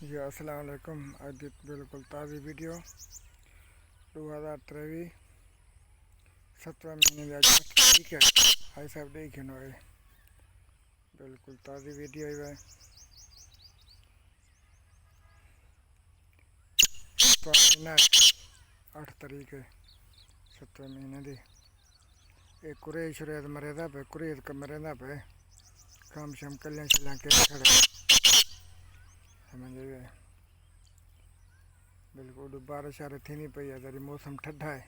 जी अस्सलाम वालेकुम। आज बिल्कुल ताज़ी वीडियो 2023 7वें महीने की आज 8 तारीख है। भाई साहब देखे नो है, बिल्कुल ताज़ी वीडियो है। 7वां महीना 8 तारीख है 7वें महीने की। एक कुरेश शुरेद मरेदा पे कुरेद का मरेदा पे काम शाम कल्याण शल्याण के खड़े समझे गए। बिल्कुल बारिश शारे थी नहीं पई है, जरी मौसम ठंडा है।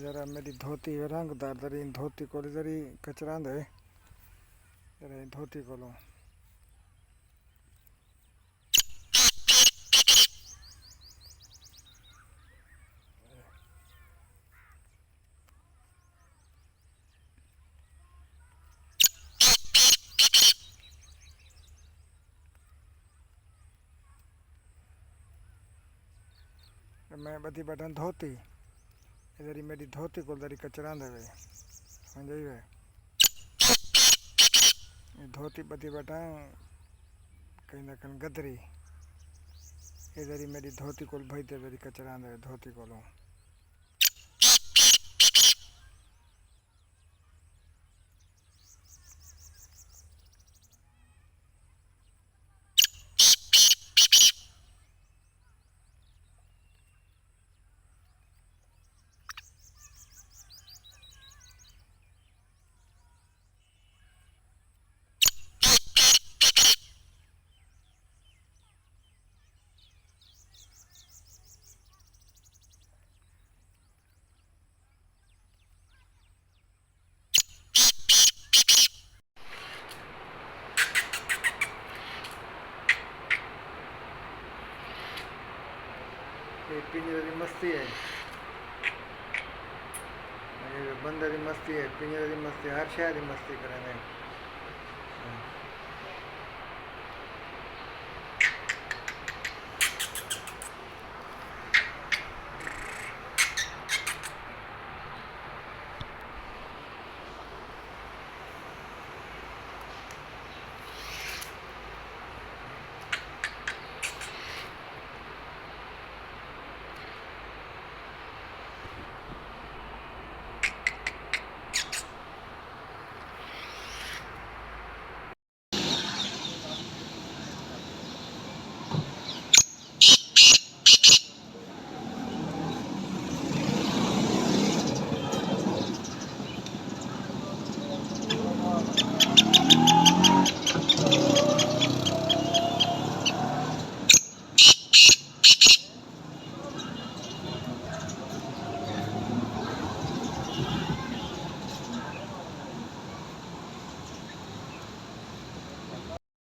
जरा मेरी धोती रंगदार जरी धोती को जरी कचरा दे जरा धोती को लो। मैं बदी बटन धोती इधर मेरी धोती को जरी कचरा दे समझ गए। धोती बदी बटा कहीं ना कहीं गदरी इधर मेरी धोती को भाई दे जरी कचरा दे धोती को लो। पिंजरे की मस्ती है, बंदर की मस्ती है, पिंजरे की मस्ती, हर शहर की मस्ती करेंगे।